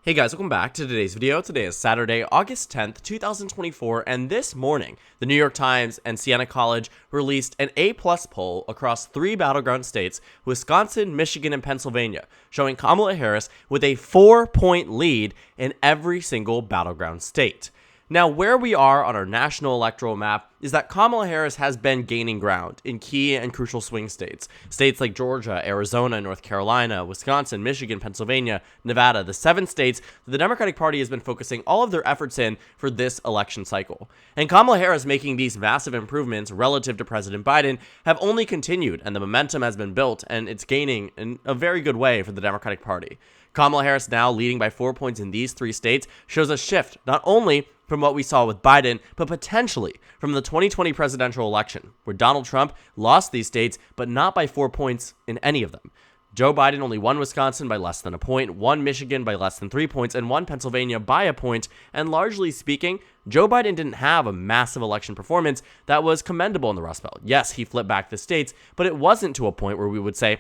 Hey guys, welcome back to today's video. Today is Saturday, August 10th, 2024, and this morning, the New York Times and Siena College released an A-plus poll across 3 battleground states, Wisconsin, Michigan, and Pennsylvania, showing Kamala Harris with a 4-point lead in every single battleground state. Now, where we are on our national electoral map is that Kamala Harris has been gaining ground in key and crucial swing states. States like Georgia, Arizona, North Carolina, Wisconsin, Michigan, Pennsylvania, Nevada, the 7 states that the Democratic Party has been focusing all of their efforts in for this election cycle. And Kamala Harris making these massive improvements relative to President Biden have only continued, and the momentum has been built, and it's gaining in a very good way for the Democratic Party. Kamala Harris now leading by 4 points in these 3 states shows a shift, not only from what we saw with Biden, but potentially from the 2020 presidential election, where Donald Trump lost these states, but not by 4 points in any of them. Joe Biden only won Wisconsin by less than a point, won Michigan by less than 3 points, and won Pennsylvania by a point. And largely speaking, Joe Biden didn't have a massive election performance that was commendable in the Rust Belt. Yes, he flipped back the states, but it wasn't to a point where we would say,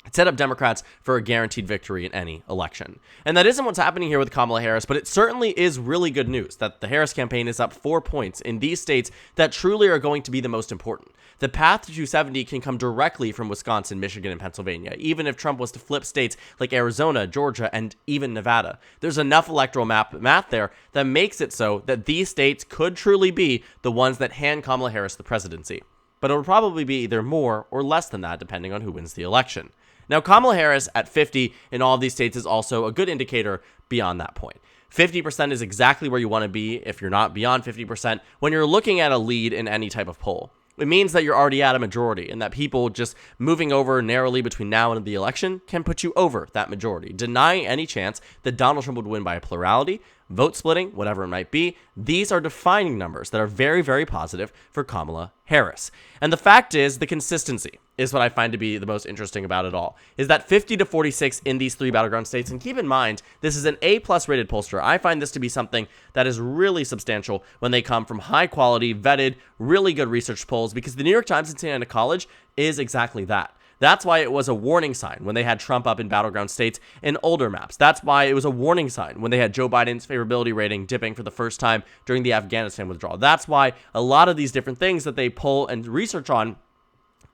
it set up Democrats for a guaranteed victory in any election. And that isn't what's happening here with Kamala Harris, but it certainly is really good news that the Harris campaign is up 4 points in these states that truly are going to be the most important. The path to 270 can come directly from Wisconsin, Michigan, and Pennsylvania, even if Trump was to flip states like Arizona, Georgia, and even Nevada. There's enough electoral math there that makes it so that these states could truly be the ones that hand Kamala Harris the presidency. But it will probably be either more or less than that, depending on who wins the election. Now, Kamala Harris at 50 in all of these states is also a good indicator beyond that point. 50% is exactly where you want to be if you're not beyond 50% when you're looking at a lead in any type of poll. It means that you're already at a majority and that people just moving over narrowly between now and the election can put you over that majority, denying any chance that Donald Trump would win by a plurality, vote splitting, whatever it might be. These are defining numbers that are very, very positive for Kamala Harris. And the fact is, the consistency is what I find to be the most interesting about it all, is that 50 to 46 in these 3 battleground states. And keep in mind, this is an A-plus rated pollster. I find this to be something that is really substantial when they come from high quality, vetted, really good research polls, because the New York Times and Siena College is exactly that. That's why it was a warning sign when they had Trump up in battleground states in older maps. That's why it was a warning sign when they had Joe Biden's favorability rating dipping for the first time during the Afghanistan withdrawal. That's why a lot of these different things that they pull and research on,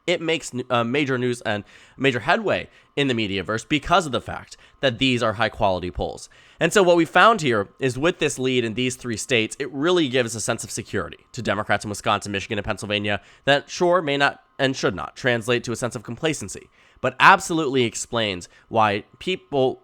it makes major news and major headway in the mediaverse because of the fact that these are high quality polls. And so what we found here is with this lead in these 3 states, it really gives a sense of security to Democrats in Wisconsin, Michigan, and Pennsylvania that sure may not and should not translate to a sense of complacency, but absolutely explains why people,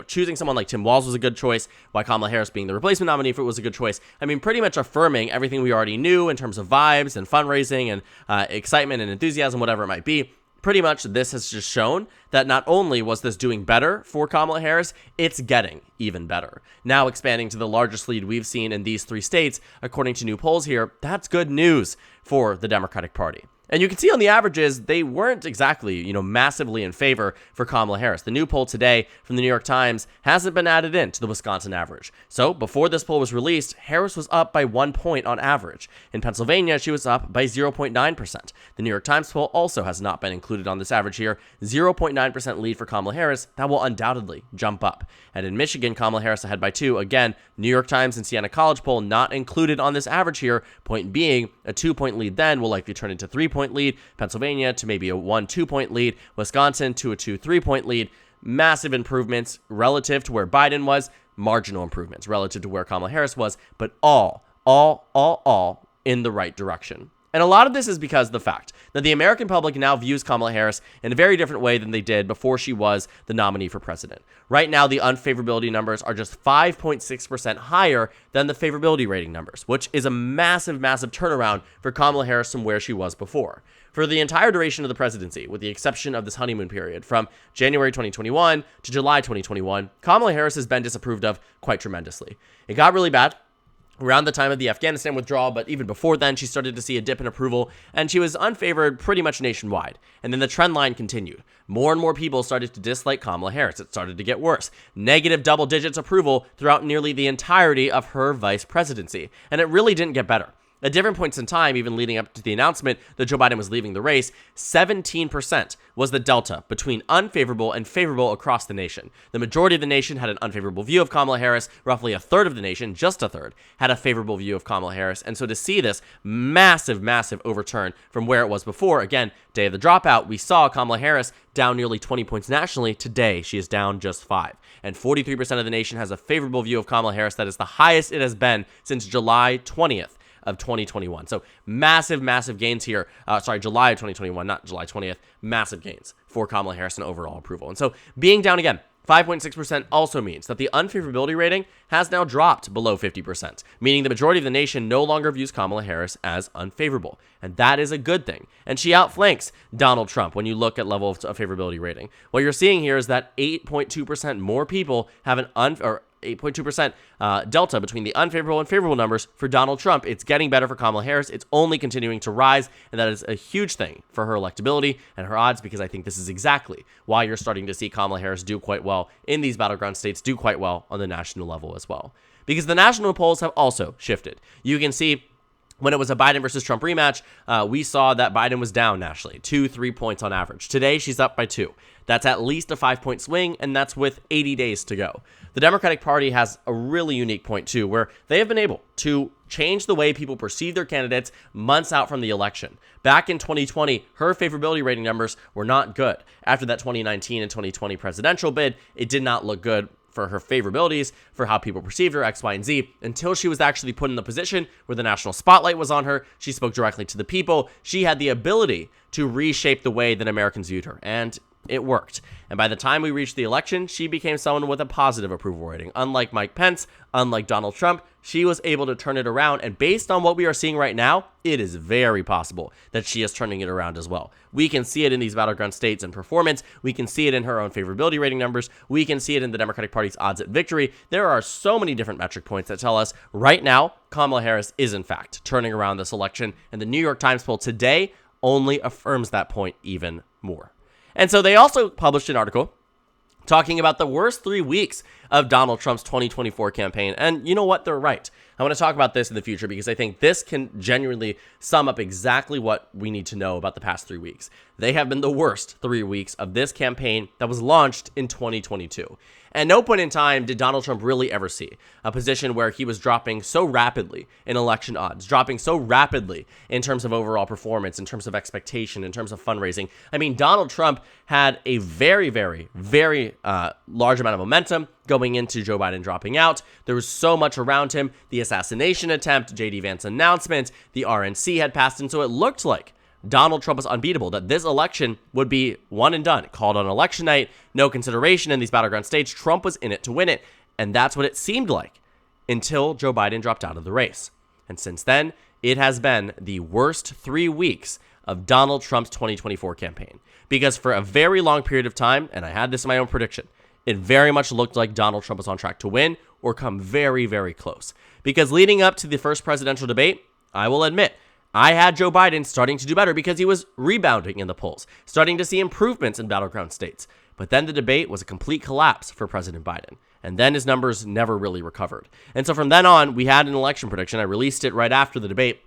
choosing someone like Tim Walz was a good choice, why Kamala Harris being the replacement nominee for it was a good choice. I mean, pretty much affirming everything we already knew in terms of vibes and fundraising and excitement and enthusiasm, whatever it might be. Pretty much this has just shown that not only was this doing better for Kamala Harris, it's getting even better. Now expanding to the largest lead we've seen in these 3 states, according to new polls here, that's good news for the Democratic Party. And you can see on the averages, they weren't exactly, massively in favor for Kamala Harris. The new poll today from the New York Times hasn't been added in to the Wisconsin average. So before this poll was released, Harris was up by 1 point on average. In Pennsylvania, she was up by 0.9%. The New York Times poll also has not been included on this average here. 0.9% lead for Kamala Harris. That will undoubtedly jump up. And in Michigan, Kamala Harris ahead by 2. Again, New York Times and Siena College poll not included on this average here. Point being, a 2-point lead then will likely turn into 3-point lead. Pennsylvania to maybe a 1-2-point lead. Wisconsin to a 2-3-point lead. Massive improvements relative to where Biden was. Marginal improvements relative to where Kamala Harris was. But all in the right direction. And a lot of this is because of the fact that the American public now views Kamala Harris in a very different way than they did before she was the nominee for president. Right now, the unfavorability numbers are just 5.6% higher than the favorability rating numbers, which is a massive, massive turnaround for Kamala Harris from where she was before. For the entire duration of the presidency, with the exception of this honeymoon period from January 2021 to July 2021, Kamala Harris has been disapproved of quite tremendously. It got really bad around the time of the Afghanistan withdrawal, but even before then, she started to see a dip in approval, and she was unfavored pretty much nationwide. And then the trend line continued. More and more people started to dislike Kamala Harris. It started to get worse. Negative double digits approval throughout nearly the entirety of her vice presidency. And it really didn't get better At different points in time, even leading up to the announcement that Joe Biden was leaving the race, 17% was the delta between unfavorable and favorable across the nation. The majority of the nation had an unfavorable view of Kamala Harris. Roughly a third of the nation, just a third, had a favorable view of Kamala Harris. And so to see this massive, massive overturn from where it was before, again, day of the dropout, we saw Kamala Harris down nearly 20 points nationally. Today, she is down just 5. And 43% of the nation has a favorable view of Kamala Harris. That is the highest it has been since July 20th. Of 2021. So massive, massive gains here. July of 2021, not July 20th. Massive gains for Kamala Harris and overall approval. And so being down again, 5.6% also means that the unfavorability rating has now dropped below 50%, meaning the majority of the nation no longer views Kamala Harris as unfavorable. And that is a good thing. And she outflanks Donald Trump when you look at level of favorability rating. What you're seeing here is that 8.2% more people have an 8.2% delta between the unfavorable and favorable numbers for Donald Trump. It's getting better for Kamala Harris. It's only continuing to rise, and that is a huge thing for her electability and her odds, because I think this is exactly why you're starting to see Kamala Harris do quite well in these battleground states, do quite well on the national level as well. Because the national polls have also shifted. You can see when it was a Biden versus Trump rematch, we saw that Biden was down nationally, 2-3 points on average. Today, she's up by 2. That's at least a 5-point swing, and that's with 80 days to go. The Democratic Party has a really unique point, too, where they have been able to change the way people perceive their candidates months out from the election. Back in 2020, her favorability rating numbers were not good. After that 2019 and 2020 presidential bid, it did not look good for her favorabilities, for how people perceived her, X, Y, and Z, until she was actually put in the position where the national spotlight was on her. She spoke directly to the people. She had the ability to reshape the way that Americans viewed her, and it worked. And by the time we reached the election, she became someone with a positive approval rating. Unlike Mike Pence, unlike Donald Trump, she was able to turn it around. And based on what we are seeing right now, it is very possible that she is turning it around as well. We can see it in these battleground states and performance. We can see it in her own favorability rating numbers. We can see it in the Democratic Party's odds at victory. There are so many different metric points that tell us right now, Kamala Harris is in fact turning around this election. And the New York Times poll today only affirms that point even more. And so they also published an article talking about the worst 3 weeks of Donald Trump's 2024 campaign. And you know what? They're right. I want to talk about this in the future because I think this can genuinely sum up exactly what we need to know about the past 3 weeks. They have been the worst 3 weeks of this campaign that was launched in 2022. At no point in time did Donald Trump really ever see a position where he was dropping so rapidly in election odds, dropping so rapidly in terms of overall performance, in terms of expectation, in terms of fundraising. I mean, Donald Trump had a very, very, very large amount of momentum going into Joe Biden dropping out. There was so much around him. The assassination attempt, J.D. Vance's announcement, the RNC had passed, and so it looked like Donald Trump was unbeatable, that this election would be one and done. Called on election night, no consideration in these battleground states. Trump was in it to win it, and that's what it seemed like until Joe Biden dropped out of the race. And since then, it has been the worst 3 weeks of Donald Trump's 2024 campaign. Because for a very long period of time, and I had this in my own prediction, it very much looked like Donald Trump was on track to win or come very, very close. Because leading up to the first presidential debate, I will admit, I had Joe Biden starting to do better because he was rebounding in the polls, starting to see improvements in battleground states. But then the debate was a complete collapse for President Biden. And then his numbers never really recovered. And so from then on, we had an election prediction. I released it right after the debate,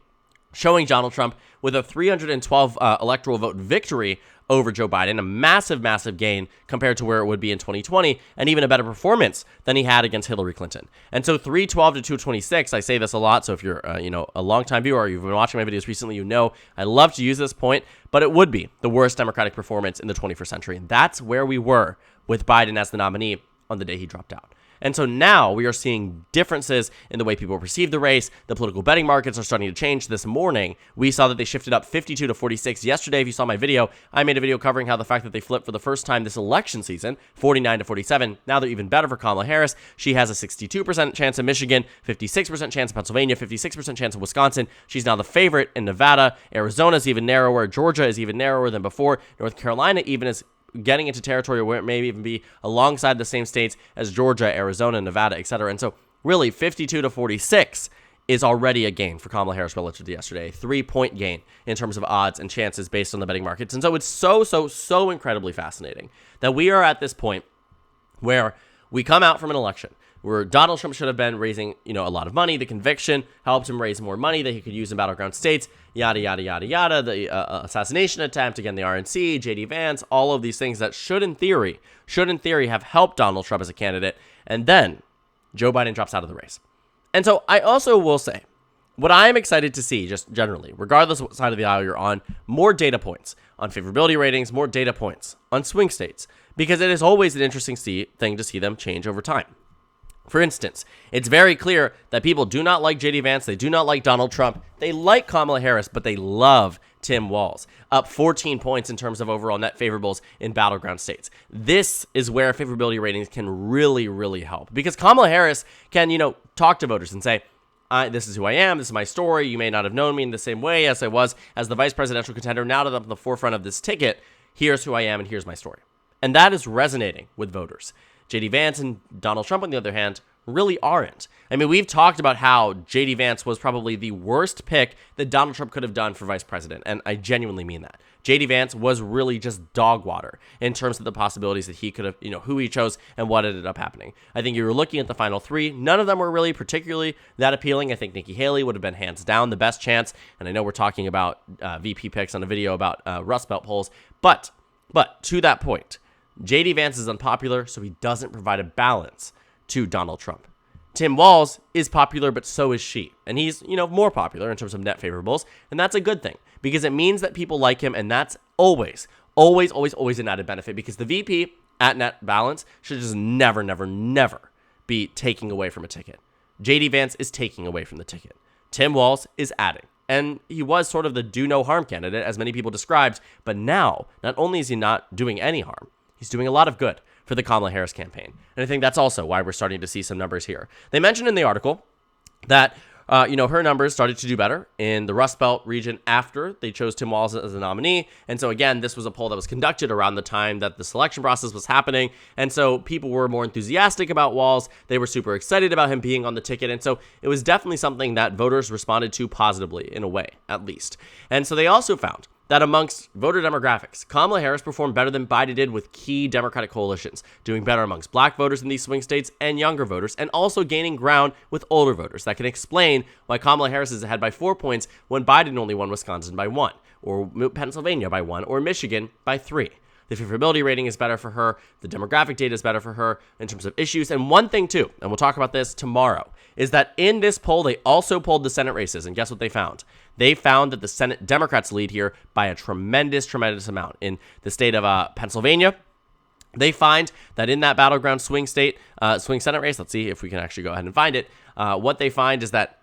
showing Donald Trump with a 312 electoral vote victory over Joe Biden, a massive, massive gain compared to where it would be in 2020, and even a better performance than he had against Hillary Clinton. And so 312 to 226, I say this a lot, so if you're a longtime viewer or you've been watching my videos recently, you know I love to use this point, but it would be the worst Democratic performance in the 21st century. And that's where we were with Biden as the nominee on the day he dropped out. And so now we are seeing differences in the way people perceive the race. The political betting markets are starting to change. This morning, we saw that they shifted up 52 to 46. Yesterday, if you saw my video, I made a video covering how the fact that they flipped for the first time this election season, 49 to 47. Now they're even better for Kamala Harris. She has a 62% chance in Michigan, 56% chance in Pennsylvania, 56% chance in Wisconsin. She's now the favorite in Nevada. Arizona is even narrower. Georgia is even narrower than before. North Carolina even is getting into territory where it may even be alongside the same states as Georgia, Arizona, Nevada, etc. And so really 52 to 46 is already a gain for Kamala Harris relative to yesterday. 3-point gain in terms of odds and chances based on the betting markets. And so it's so incredibly fascinating that we are at this point where we come out from an election. where Donald Trump should have been raising, a lot of money. The conviction helped him raise more money that he could use in battleground states, yada, yada, yada, yada. The assassination attempt, again, the RNC, J.D. Vance, all of these things that should in theory have helped Donald Trump as a candidate. And then Joe Biden drops out of the race. And so I also will say, what I am excited to see, just generally, regardless of what side of the aisle you're on, more data points on favorability ratings, more data points on swing states, because it is always an interesting thing to see them change over time. For instance, it's very clear that people do not like J.D. Vance, they do not like Donald Trump, they like Kamala Harris, but they love Tim Walz, up 14 points in terms of overall net favorables in battleground states. This is where favorability ratings can really, really help, because Kamala Harris can, talk to voters and say, this is who I am, this is my story, you may not have known me in the same way as I was as the vice presidential contender. Now that I'm at the forefront of this ticket, here's who I am and here's my story. And that is resonating with voters. J.D. Vance and Donald Trump, on the other hand, really aren't. I mean, we've talked about how J.D. Vance was probably the worst pick that Donald Trump could have done for vice president, and I genuinely mean that. J.D. Vance was really just dog water in terms of the possibilities that he could have, who he chose and what ended up happening. I think you were looking at the final three. None of them were really particularly that appealing. I think Nikki Haley would have been hands down the best chance, and I know we're talking about VP picks on a video about Rust Belt polls, but to that point, J.D. Vance is unpopular, so he doesn't provide a balance to Donald Trump. Tim Walz is popular, but so is she. And he's, more popular in terms of net favorables. And that's a good thing because it means that people like him. And that's always an added benefit, because the VP at net balance should just never be taking away from a ticket. J.D. Vance is taking away from the ticket. Tim Walz is adding. And he was sort of the do no harm candidate, as many people described. But now, not only is he not doing any harm, he's doing a lot of good for the Kamala Harris campaign. And I think that's also why we're starting to see some numbers here. They mentioned in the article that, her numbers started to do better in the Rust Belt region after they chose Tim Walz as a nominee. And so again, this was a poll that was conducted around the time that the selection process was happening. And so people were more enthusiastic about Walz. They were super excited about him being on the ticket. And so it was definitely something that voters responded to positively, in a way, at least. And so they also found that amongst voter demographics, Kamala Harris performed better than Biden did with key Democratic coalitions, doing better amongst black voters in these swing states and younger voters, and also gaining ground with older voters. That can explain why Kamala Harris is ahead by 4 points when Biden only won Wisconsin by 1, or Pennsylvania by 1, or Michigan by 3. The favorability rating is better for her. The demographic data is better for her in terms of issues. And one thing, too, and we'll talk about this tomorrow, is that in this poll, they also polled the Senate races. And guess what they found? They found that the Senate Democrats lead here by a tremendous amount. In the state of Pennsylvania, they find that in that battleground swing Senate race, let's see if we can actually go ahead and find it. What they find is that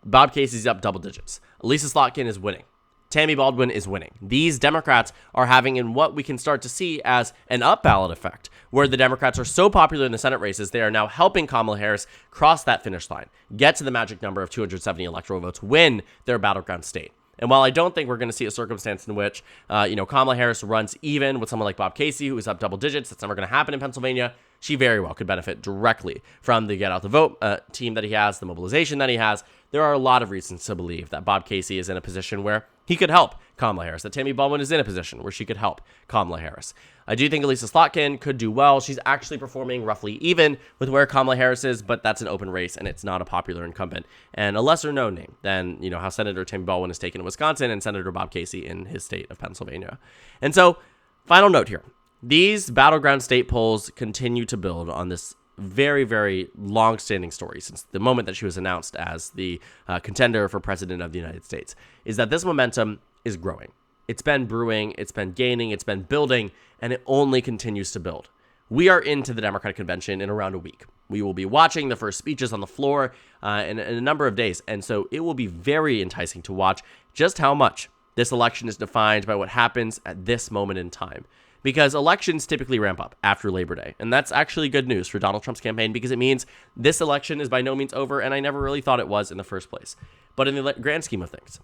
Bob Casey's up double digits. Lisa Slotkin is winning. Tammy Baldwin is winning. These Democrats are having in what we can start to see as an up ballot effect, where the Democrats are so popular in the Senate races, they are now helping Kamala Harris cross that finish line, get to the magic number of 270 electoral votes, win their battleground state. And while I don't think we're going to see a circumstance in which, Kamala Harris runs even with someone like Bob Casey, who is up double digits, that's never going to happen in Pennsylvania, she very well could benefit directly from the Get Out the Vote team that he has, the mobilization that he has. There are a lot of reasons to believe that Bob Casey is in a position where he could help Kamala Harris, that Tammy Baldwin is in a position where she could help Kamala Harris. I do think Lisa Slotkin could do well. She's actually performing roughly even with where Kamala Harris is, but that's an open race, and it's not a popular incumbent. And a lesser-known name than, how Senator Tammy Baldwin is taken in Wisconsin and Senator Bob Casey in his state of Pennsylvania. And so, final note here. These battleground state polls continue to build on this very, very long-standing story since the moment that she was announced as the contender for president of the United States, is that this momentum is growing. It's been brewing, it's been gaining, it's been building, and it only continues to build. We are into the Democratic Convention in around a week. We will be watching the first speeches on the floor in a number of days, and so it will be very enticing to watch just how much this election is defined by what happens at this moment in time. Because elections typically ramp up after Labor Day. And that's actually good news for Donald Trump's campaign, because it means this election is by no means over, and I never really thought it was in the first place. But in the grand scheme of things,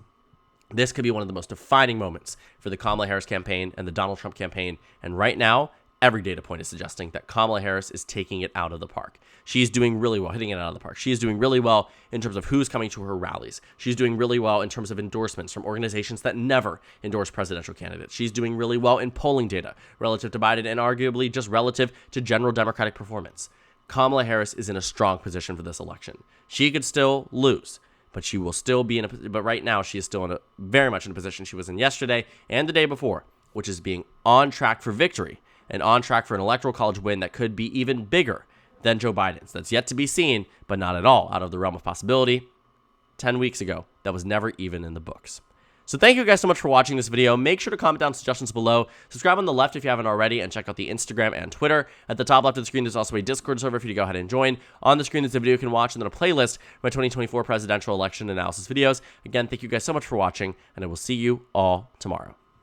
this could be one of the most defining moments for the Kamala Harris campaign and the Donald Trump campaign. And right now, every data point is suggesting that Kamala Harris is taking it out of the park. She's doing really well, hitting it out of the park. She is doing really well in terms of who's coming to her rallies. She's doing really well in terms of endorsements from organizations that never endorse presidential candidates. She's doing really well in polling data relative to Biden and arguably just relative to general Democratic performance. Kamala Harris is in a strong position for this election. She could still lose, but she will still be but right now she is still very much in a position she was in yesterday and the day before, which is being on track for victory and on track for an electoral college win that could be even bigger than Joe Biden's. That's yet to be seen, but not at all out of the realm of possibility. 10 weeks ago, that was never even in the books. So thank you guys so much for watching this video. Make sure to comment down suggestions below. Subscribe on the left if you haven't already, and check out the Instagram and Twitter. At the top left of the screen, there's also a Discord server for you to go ahead and join. On the screen, there's a video you can watch, and then a playlist of my 2024 presidential election analysis videos. Again, thank you guys so much for watching, and I will see you all tomorrow.